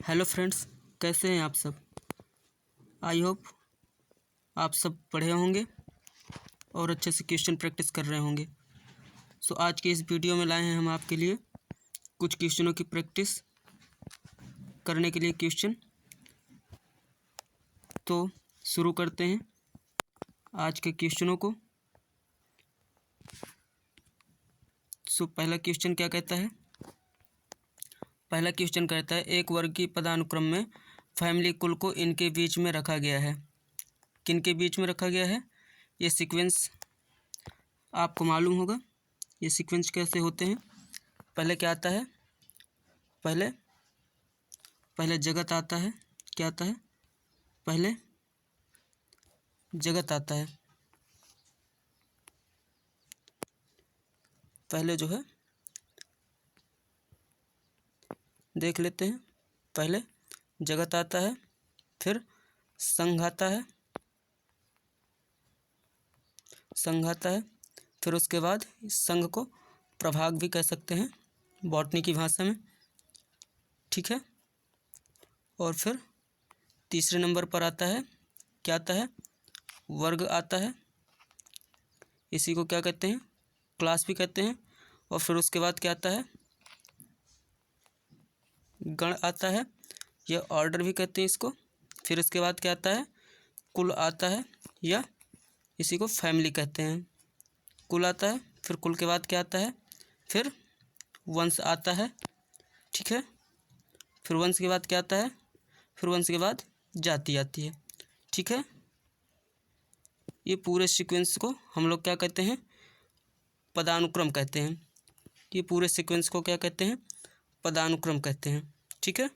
Hello friends, कैसे हैं आप सब। आई होप आप सब पढ़े होंगे और अच्छे से क्वेश्चन प्रैक्टिस कर रहे होंगे। सो आज के इस वीडियो में लाए हैं हम आपके लिए कुछ क्वेश्चनों की प्रैक्टिस करने के लिए क्वेश्चन। तो शुरू करते हैं आज के क्वेश्चनों को। सो पहला क्वेश्चन क्या कहता है। पहला क्वेश्चन कहता है एक वर्गीय पदानुक्रम में फैमिली कुल को इनके बीच में रखा गया है। किन के बीच में रखा गया है, ये सीक्वेंस आपको मालूम होगा। ये सीक्वेंस कैसे होते हैं। पहले क्या आता है, पहले जगत आता है। क्या आता है, पहले जगत आता है। पहले जो है देख लेते हैं। पहले जगत आता है, फिर संघ आता है, फिर उसके बाद इस संघ को प्रभाग भी कह सकते हैं बॉटनी की भाषा में, ठीक है। और फिर तीसरे नंबर पर आता है, क्या आता है, वर्ग आता है। इसी को क्या कहते हैं, क्लास भी कहते हैं। और फिर उसके बाद क्या आता है, गण आता है, या ऑर्डर भी कहते हैं इसको। फिर इसके बाद क्या आता है, कुल आता है, या इसी को फैमिली कहते हैं। कुल आता है, फिर कुल के बाद क्या आता है, फिर वंश आता है, ठीक है। फिर वंश के बाद क्या आता है, फिर वंश के बाद जाति आती है, ठीक है। ये पूरे सीक्वेंस को हम लोग क्या कहते हैं, पदानुक्रम कहते हैं। ये पूरे सीक्वेंस को क्या कहते हैं, पदानुक्रम कहते हैं, ठीक है।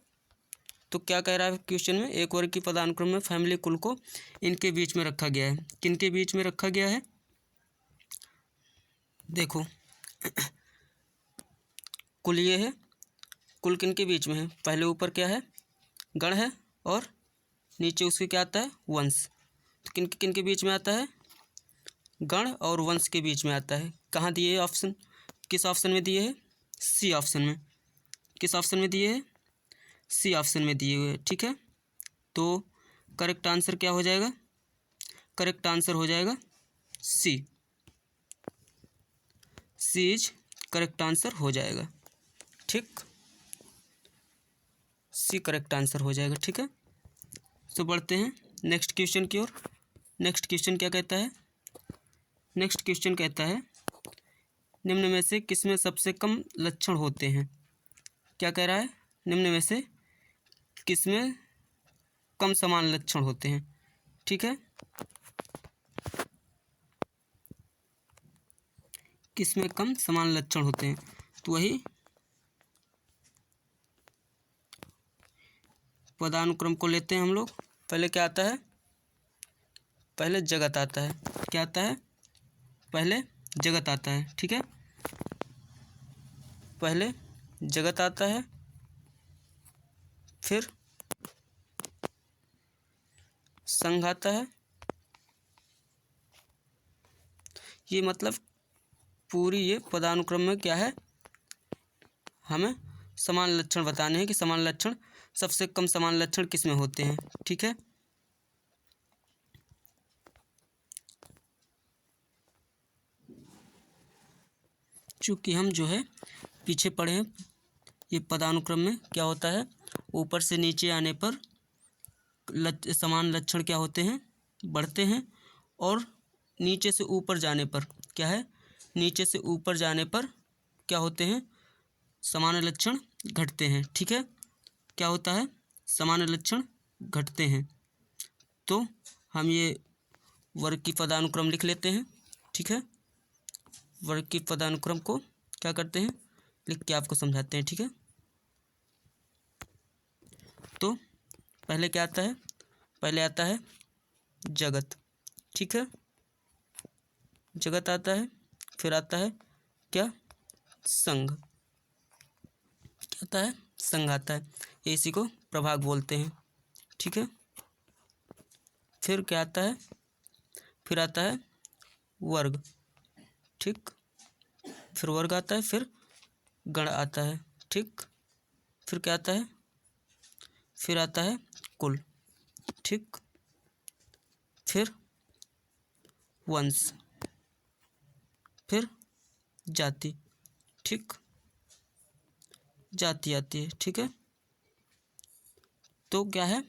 तो क्या कह रहा है क्वेश्चन में, एक वर्ग की पदानुक्रम में फैमिली कुल को इनके बीच में रखा गया है। किन के बीच में रखा गया है, देखो कुल ये है। कुल किन के बीच में है, पहले ऊपर क्या है, गण है, और नीचे उसके क्या आता है, वंश। तो किन के बीच में आता है, गण और वंश के बीच में आता है। कहाँ दिए है ऑप्शन, किस ऑप्शन में दिए है, सी ऑप्शन में। किस ऑप्शन में दिए है, सी ऑप्शन में दिए हुए, ठीक है। तो करेक्ट आंसर क्या हो जाएगा, करेक्ट आंसर हो जाएगा सी। सी इज करेक्ट आंसर हो जाएगा, ठीक। सी करेक्ट आंसर हो जाएगा, ठीक है। तो बढ़ते हैं नेक्स्ट क्वेश्चन की ओर। नेक्स्ट क्वेश्चन क्या कहता है, नेक्स्ट क्वेश्चन कहता है निम्न में से किसमें सबसे कम लक्षण होते हैं। क्या कह रहा है, निम्न में से किसमें कम समान लक्षण होते हैं, ठीक है। किसमें कम समान लक्षण होते हैं, तो वही पदानुक्रम को लेते हैं हम लोग। पहले क्या आता है, पहले जगत आता है। क्या आता है, पहले जगत आता है, ठीक है। पहले जगत आता है, फिर संघ आता है। ये मतलब पूरी ये पदानुक्रम में क्या है, हमें समान लक्षण बताने हैं कि समान लक्षण, सबसे कम समान लक्षण किस में होते हैं, ठीक है। चूँकि हम जो है पीछे पढ़े हैं, ये पदानुक्रम में क्या होता है, ऊपर से नीचे आने पर समान लक्षण क्या होते हैं, बढ़ते हैं। और नीचे से ऊपर जाने पर क्या है, नीचे से ऊपर जाने पर क्या होते हैं, समान लक्षण घटते हैं, ठीक है। क्या होता है, समान लक्षण घटते हैं। तो हम ये वर्ग की पदानुक्रम लिख लेते हैं, ठीक है। वर्ग की पदानुक्रम को क्या करते हैं, लिख के आपको समझाते हैं, ठीक है। तो पहले क्या आता है, पहले आता है जगत, ठीक है। जगत आता है, फिर आता है क्या, संघ। क्या आता है, संघ आता है। इसी को प्रभाग बोलते हैं, ठीक है। फिर क्या आता है, फिर आता है वर्ग, ठीक। फिर वर्ग आता है, फिर गण आता है, ठीक। फिर क्या आता है, फिर आता है कुल, ठीक, फिर वंश, फिर जाति, ठीक, जाति आती है, ठीक है। तो क्या है,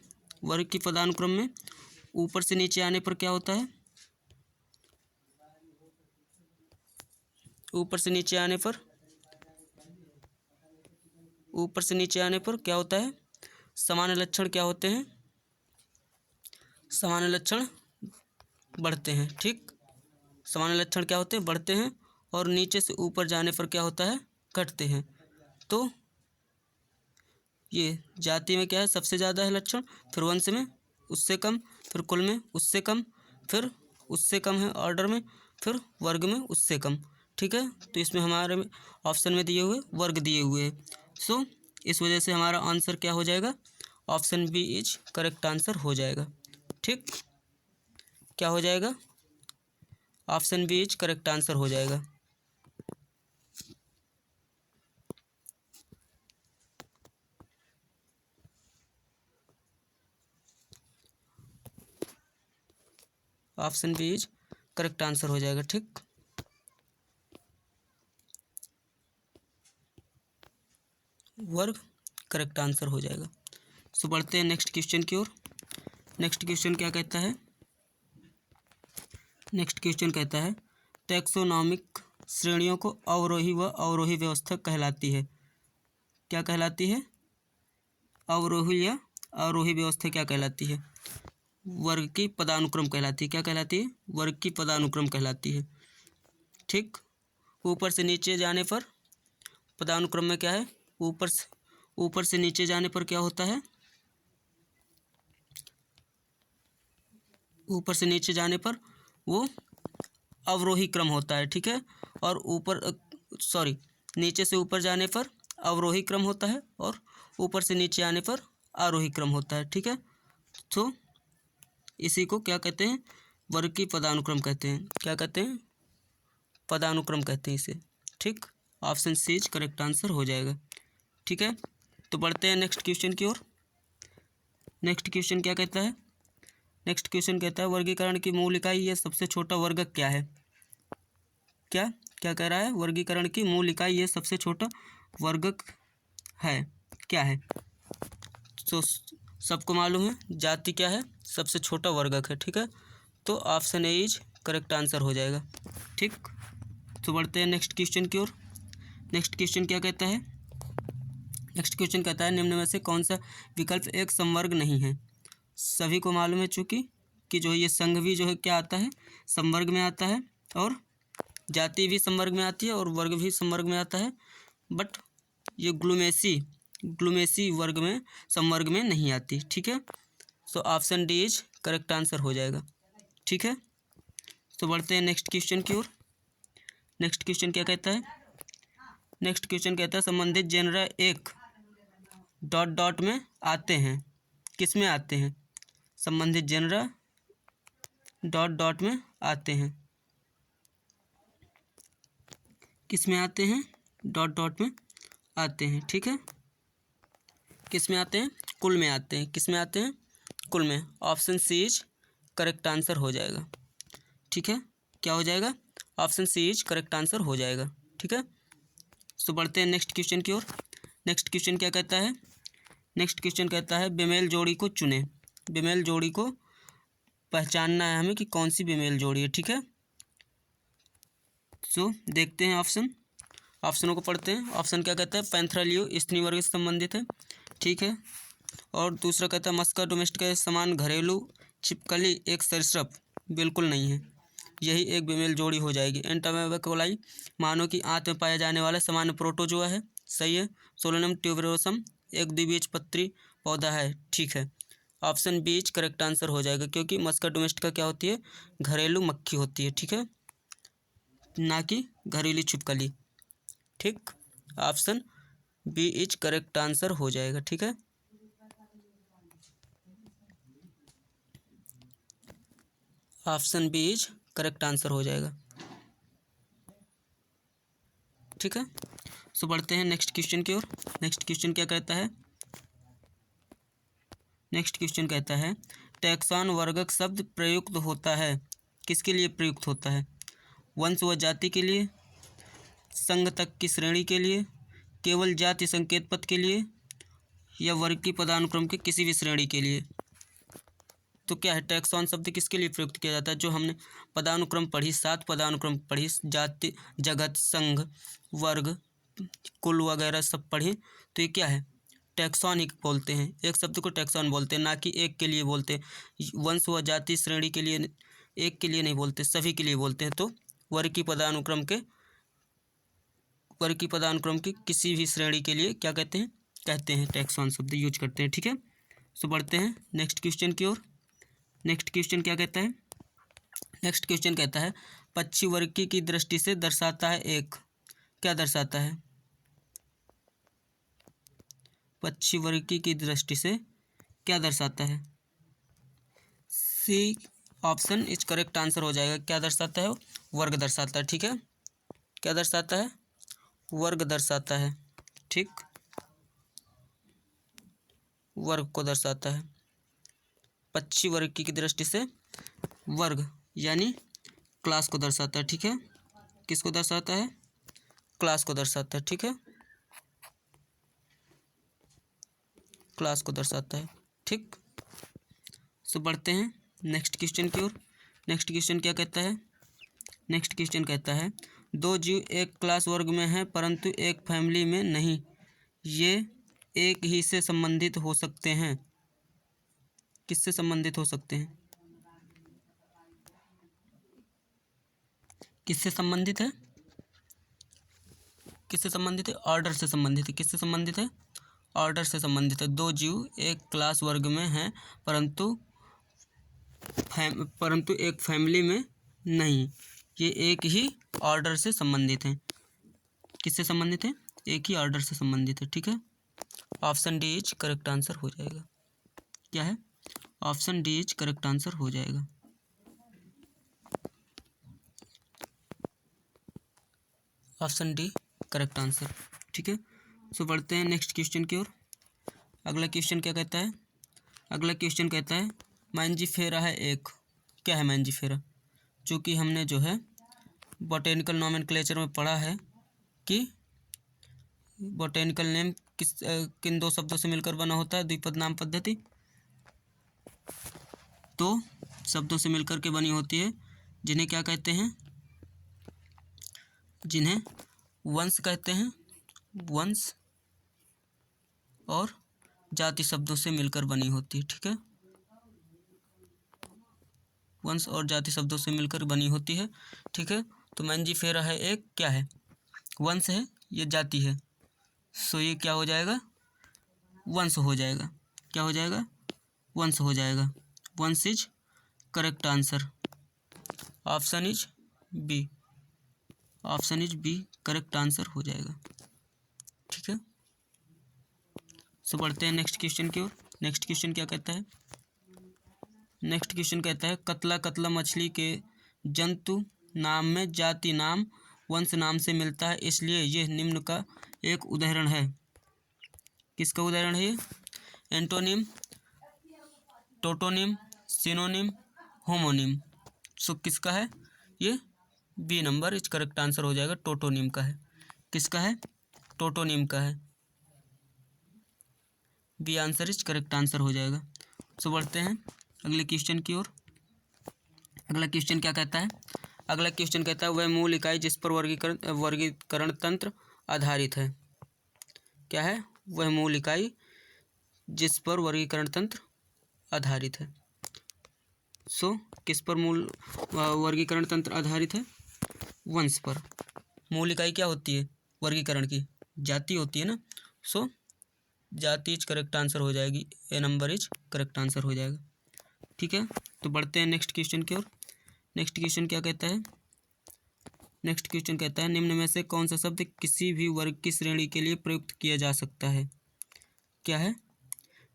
वर्ग की पदानुक्रम में ऊपर से नीचे आने पर क्या होता है, ऊपर से नीचे आने पर, ऊपर से नीचे आने पर क्या होता है, सामान्य लक्षण क्या होते हैं, सामान्य लक्षण बढ़ते हैं, ठीक, सामान्य लक्षण क्या होते हैं, बढ़ते हैं, और नीचे से ऊपर जाने पर क्या होता है, घटते हैं। तो ये जाति में क्या है, सबसे ज़्यादा है लक्षण, फिर वंश में उससे कम, फिर कुल में उससे कम, फिर उससे कम है ऑर्डर में, फिर वर्ग में उससे कम, ठीक है। तो इसमें हमारे ऑप्शन में दिए हुए वर्ग दिए हुए हैं। सो इस वजह से हमारा आंसर क्या हो जाएगा, option B is correct answer हो जाएगा, ठीक, क्या हो जाएगा, option B is correct answer हो जाएगा। Option B is correct answer हो जाएगा, ठीक। वर्ग करेक्ट आंसर हो जाएगा। सो बढ़ते हैं नेक्स्ट क्वेश्चन की ओर। नेक्स्ट क्वेश्चन क्या कहता है, नेक्स्ट क्वेश्चन कहता है टैक्सोनॉमिक श्रेणियों को अवरोही व अवरोही व्यवस्था कहलाती है। क्या कहलाती है, अवरोही या अवरोही व्यवस्था क्या कहलाती है, वर्ग की पदानुक्रम कहलाती है। क्या कहलाती है, वर्ग की पदानुक्रम कहलाती है, ठीक। ऊपर से नीचे जाने पर पदानुक्रम में क्या है, ऊपर से नीचे जाने पर क्या होता है, ऊपर से नीचे जाने पर वो अवरोही क्रम होता है, ठीक है। और नीचे से ऊपर जाने पर अवरोही क्रम होता है, और ऊपर से नीचे आने पर आरोही क्रम होता है, ठीक है। तो इसी को क्या कहते हैं, वर्ग की पदानुक्रम कहते हैं। क्या कहते हैं, पदानुक्रम कहते हैं इसे, ठीक। Option C is correct answer हो जाएगा, ठीक है। तो बढ़ते हैं नेक्स्ट क्वेश्चन की ओर। नेक्स्ट क्वेश्चन क्या कहता है, नेक्स्ट क्वेश्चन कहता है वर्गीकरण की मूल इकाई या सबसे छोटा वर्गक क्या है। क्या क्या कह रहा है, वर्गीकरण की मूल इकाई या सबसे छोटा वर्गक है, क्या है। तो सबको मालूम है जाति क्या है, सबसे छोटा वर्गक है, ठीक है। तो option A is correct answer हो जाएगा, ठीक। तो बढ़ते हैं नेक्स्ट क्वेश्चन की ओर। नेक्स्ट क्वेश्चन क्या कहता है, नेक्स्ट क्वेश्चन कहता है निम्न में से कौन सा विकल्प एक समवर्ग नहीं है। सभी को मालूम है चूँकि कि जो ये संघ भी जो है क्या आता है, समवर्ग में आता है, और जाति भी समवर्ग में आती है, और वर्ग भी समवर्ग में आता है, बट ये ग्लूमेसी वर्ग में समवर्ग में नहीं आती, ठीक है। So option D is correct answer हो जाएगा, ठीक है। तो बढ़ते हैं नेक्स्ट क्वेश्चन की ओर। नेक्स्ट क्वेश्चन क्या कहता है, नेक्स्ट क्वेश्चन कहता है संबंधित जेनरा एक डॉट डॉट में आते हैं, किस में आते हैं, संबंधित जेनरा डॉट डॉट में आते हैं, किस में आते हैं, डॉट डॉट में आते हैं, ठीक है। किस में आते हैं, कुल में आते हैं, किस में आते हैं, कुल में। Option C is correct answer हो जाएगा, ठीक है। क्या हो जाएगा, option C is correct answer हो जाएगा, ठीक है। तो बढ़ते हैं नेक्स्ट क्वेश्चन की ओर। नेक्स्ट क्वेश्चन क्या कहता है, नेक्स्ट क्वेश्चन कहता है बेमेल जोड़ी को चुने। बेमेल जोड़ी को पहचानना है हमें कि कौन सी बेमेल जोड़ी है, ठीक है। सो देखते हैं ऑप्शनों को पढ़ते हैं। ऑप्शन क्या कहता है, पैंथरालियो स्तनी वर्ग से संबंधित है, ठीक है। और दूसरा कहता है मस्का डोमेस्टिका समान घरेलू छिपकली एक सरीसृप, बिल्कुल नहीं है, यही एक बेमेल जोड़ी हो जाएगी। एंटामेबा कोलाई मानव की आंत में पाया जाने वाला सामान्य प्रोटोजोआ है, सही है। सोलोनम ट्यूबरोसम एक द्विबीजपत्री पौधा है, ठीक है। Option B is correct answer हो जाएगा, क्योंकि मस्का डोमेस्टिका क्या होती है, घरेलू मक्खी होती है, ठीक है, ना कि घरेलू छिपकली, ठीक। Option B is correct answer हो जाएगा, ठीक है। Option B is correct answer हो जाएगा, ठीक है। सो बढ़ते हैं नेक्स्ट क्वेश्चन की ओर। नेक्स्ट क्वेश्चन क्या कहता है, नेक्स्ट क्वेश्चन कहता है टैक्सॉन वर्गक शब्द प्रयुक्त होता है, किसके लिए प्रयुक्त होता है? वंश व जाति के लिए, संघ तक की श्रेणी के लिए, केवल जाति संकेत पद के लिए, या वर्ग की पदानुक्रम के किसी भी श्रेणी के लिए। तो क्या है, टैक्सॉन शब्द किसके लिए प्रयुक्त किया जाता है? जो हमने पदानुक्रम पढ़ी, 7 पदानुक्रम पढ़ी, जाति, जगत, संघ, वर्ग, कुल वगैरह सब पढ़े, तो ये क्या है, टैक्सॉन ही बोलते हैं। एक शब्द को टैक्सॉन बोलते हैं, ना कि एक के लिए बोलते। वंश व जाति श्रेणी के लिए एक के लिए नहीं बोलते, सभी के लिए बोलते हैं। तो वर्ग की पदानुक्रम की किसी भी श्रेणी के लिए क्या कहते हैं टैक्सॉन शब्द यूज करते हैं। ठीक है, सो बढ़ते हैं नेक्स्ट क्वेश्चन की ओर। नेक्स्ट क्वेश्चन क्या कहता है? नेक्स्ट क्वेश्चन कहता है पक्षीवर्गी की दृष्टि से दर्शाता है एक, क्या दर्शाता है? पक्षीवर्गी की दृष्टि से क्या दर्शाता है? C option is correct answer हो जाएगा। क्या दर्शाता है? वर्ग दर्शाता है। ठीक है, क्या दर्शाता है? वर्ग दर्शाता है। ठीक, वर्ग को दर्शाता है। पक्षीवर्गी की दृष्टि से वर्ग यानी क्लास को दर्शाता है। ठीक है, किसको दर्शाता है? क्लास को दर्शाता है। ठीक है, क्लास को दर्शाता है। ठीक, सो बढ़ते हैं नेक्स्ट क्वेश्चन की ओर। नेक्स्ट क्वेश्चन क्या कहता है? नेक्स्ट क्वेश्चन कहता है दो जीव एक क्लास वर्ग में हैं परंतु एक फैमिली में नहीं, ये एक ही से संबंधित हो सकते हैं। किससे संबंधित हो सकते हैं? किससे संबंधित है? किससे संबंधित है? ऑर्डर से संबंधित है। किससे संबंधित है? ऑर्डर से संबंधित है। दो जीव एक क्लास वर्ग में हैं परंतु एक फैमिली में नहीं, ये एक ही ऑर्डर से संबंधित हैं। किससे संबंधित है? एक ही ऑर्डर से संबंधित है। ठीक है, option D is correct answer हो जाएगा। क्या है? Option D is correct answer हो जाएगा। Option D correct answer. ठीक है, सो बढ़ते हैं नेक्स्ट क्वेश्चन की ओर। अगला क्वेश्चन क्या कहता है? अगला क्वेश्चन कहता है मैंजीफेरा है एक। क्या है मैंजीफेरा? चूँकि हमने जो है बॉटेनिकल नोमेनक्लेचर में पढ़ा है कि बॉटेनिकल नेम किन दो शब्दों से मिलकर बना होता है, द्विपद नाम पद्धति। तो शब्दों से मिलकर के बनी होती है, जिन्हें क्या कहते हैं? जिन्हें वंश कहते हैं। वंश और जाति शब्दों से मिलकर बनी होती है। ठीक है, वंश और जाति शब्दों से मिलकर बनी होती है। ठीक है, तो मैंजीफेरा है एक क्या है? वंश है, ये जाति है। सो ये क्या हो जाएगा? वंश हो जाएगा। क्या हो जाएगा? वंश हो जाएगा। वंश is correct answer. Option is B. Option is B correct answer हो जाएगा। ठीक है, सो बढ़ते हैं नेक्स्ट क्वेश्चन की ओर। नेक्स्ट क्वेश्चन क्या कहता है? नेक्स्ट क्वेश्चन कहता है कतला कतला मछली के जंतु नाम में जाति नाम वंश नाम से मिलता है, इसलिए यह निम्न का एक उदाहरण है। किसका उदाहरण है ये? Antonym, tautonym, synonym, homonym. So किसका है ये? B number is correct answer हो जाएगा। टोटोनिम का है। किसका है? टोटोनिम का है। B answer is correct answer हो जाएगा। सो बढ़ते हैं अगले क्वेश्चन की ओर। अगला क्वेश्चन क्या कहता है? अगला क्वेश्चन कहता है वह मूल इकाई जिस पर वर्गीकरण तंत्र आधारित है। क्या है? वह मूल इकाई जिस पर वर्गीकरण तंत्र आधारित है। सो किस पर मूल वर्गीकरण तंत्र आधारित है? वंश पर। मूल इकाई क्या होती है वर्गीकरण की? जाति होती है ना। सो जाति इज करेक्ट आंसर हो जाएगी। ए नंबर इज करेक्ट आंसर हो जाएगा। ठीक है, तो बढ़ते हैं नेक्स्ट क्वेश्चन की ओर। नेक्स्ट क्वेश्चन क्या कहता है? नेक्स्ट क्वेश्चन कहता है निम्न में से कौन सा शब्द किसी भी वर्ग की श्रेणी के लिए प्रयुक्त किया जा सकता है? क्या है?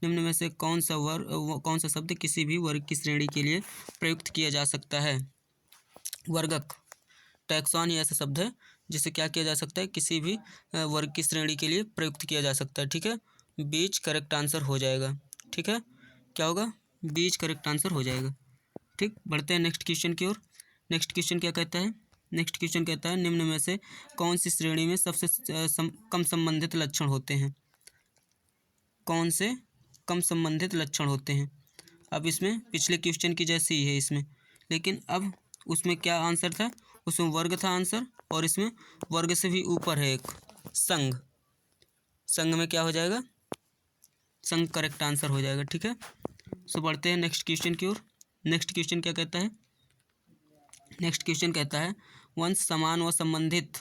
निम्न में से कौन सा शब्द किसी भी वर्ग की श्रेणी के लिए प्रयुक्त किया जा सकता है? वर्गक, टैक्सॉन ही ऐसा शब्द है जिसे क्या किया जा सकता है? किसी भी वर्ग की श्रेणी के लिए प्रयुक्त किया जा सकता है। ठीक है, बीच करेक्ट आंसर हो जाएगा। ठीक है, क्या होगा, बी इज करेक्ट आंसर हो जाएगा। ठीक, बढ़ते हैं नेक्स्ट क्वेश्चन की ओर। नेक्स्ट क्वेश्चन क्या कहता है, नेक्स्ट क्वेश्चन कहता है निम्न में से कौन सी श्रेणी में सबसे कम संबंधित लक्षण होते हैं, कौन से कम संबंधित लक्षण होते हैं। अब इसमें पिछले क्वेश्चन की जैसे ही है इसमें, लेकिन अब उसमें क्या आंसर था, उसमें वर्ग था आंसर, और इसमें वर्ग से भी ऊपर है एक संघ। संघ में क्या हो जाएगा, संघ करेक्ट आंसर हो जाएगा। ठीक है, सो बढ़ते हैं नेक्स्ट क्वेश्चन की ओर। नेक्स्ट क्वेश्चन क्या कहता है, नेक्स्ट क्वेश्चन कहता है वंश समान व संबंधित,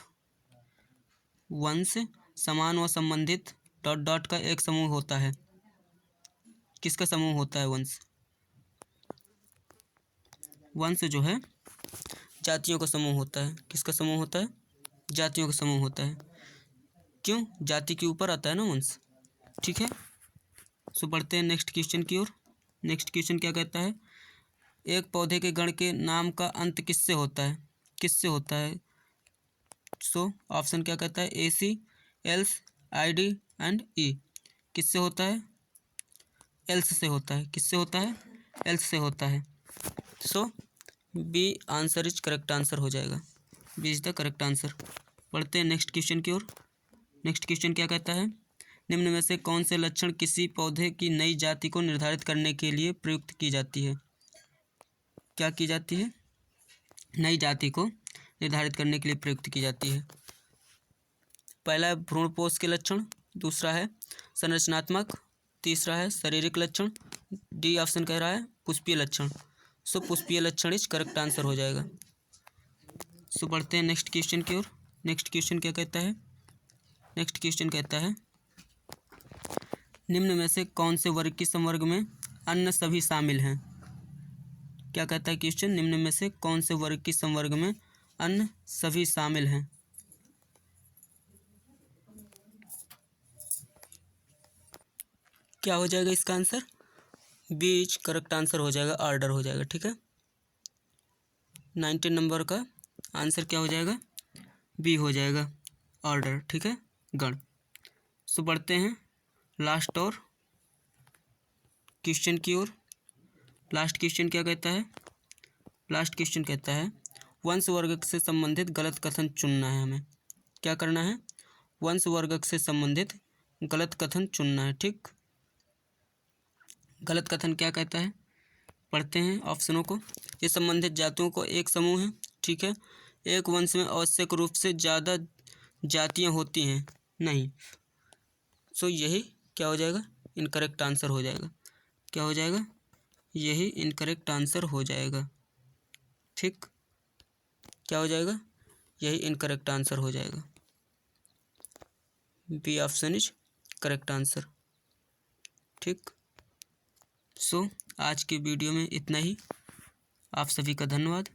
वंश समान व संबंधित डॉट डॉट का एक समूह होता है। किसका समूह होता है वंश, वंश जो है जातियों का समूह होता है। किसका समूह होता है, जातियों का समूह होता है। क्यों, जाति के ऊपर आता है ना वंश। ठीक है, सो बढ़ते हैं नेक्स्ट क्वेश्चन की ओर। नेक्स्ट क्वेश्चन क्या कहता है, एक पौधे के गण के नाम का अंत किससे होता है, किससे होता है। सो ऑप्शन क्या कहता है, ए सी, एल्स, आई डी एंड ई। किससे होता है, एल्स से होता है। किससे होता है, एल्स से होता है। So B answer is correct answer हो जाएगा, B is the correct answer. पढ़ते हैं नेक्स्ट क्वेश्चन की ओर। नेक्स्ट क्वेश्चन क्या कहता है, निम्न में से कौन से लक्षण किसी पौधे की नई जाति को निर्धारित करने के लिए प्रयुक्त की जाती है। क्या की जाती है, नई जाति को निर्धारित करने के लिए प्रयुक्त की जाती है। पहला है भ्रूणपोष के लक्षण, दूसरा है संरचनात्मक, तीसरा है शारीरिक लक्षण, डी ऑप्शन कह रहा है पुष्पीय लक्षण। सो पुष्पीय लक्षण इज करेक्ट आंसर हो जाएगा। सो बढ़ते हैं नेक्स्ट क्वेश्चन की ओर। नेक्स्ट क्वेश्चन क्या कहता है, नेक्स्ट क्वेश्चन कहता है निम्न में से कौन से वर्ग की संवर्ग में अन्य सभी शामिल हैं। क्या कहता है क्वेश्चन, निम्न में से कौन से वर्ग की संवर्ग में अन्य सभी शामिल हैं। क्या हो जाएगा इसका answer, B is correct answer हो जाएगा, ऑर्डर हो जाएगा। ठीक है, 19 नंबर का आंसर क्या हो जाएगा, बी हो जाएगा, ऑर्डर। ठीक है, गण। सो बढ़ते हैं लास्ट और क्वेश्चन की ओर। लास्ट क्वेश्चन क्या कहता है, लास्ट क्वेश्चन कहता है वंश वर्ग से संबंधित गलत कथन चुनना है हमें। क्या करना है, वंश वर्ग से संबंधित गलत कथन चुनना है। ठीक, गलत कथन क्या कहता है, पढ़ते हैं ऑप्शनों को। ये संबंधित जातियों को एक समूह है। ठीक है, एक वंश में आवश्यक रूप से ज़्यादा जातियाँ होती हैं, नहीं। सो यही क्या हो जाएगा, इनकरेक्ट आंसर हो जाएगा। क्या हो जाएगा, यही इनकरेक्ट आंसर हो जाएगा। ठीक, क्या हो जाएगा, यही इनकरेक्ट आंसर हो जाएगा, B option is correct answer. ठीक, सो आज की वीडियो में इतना ही। आप सभी का धन्यवाद।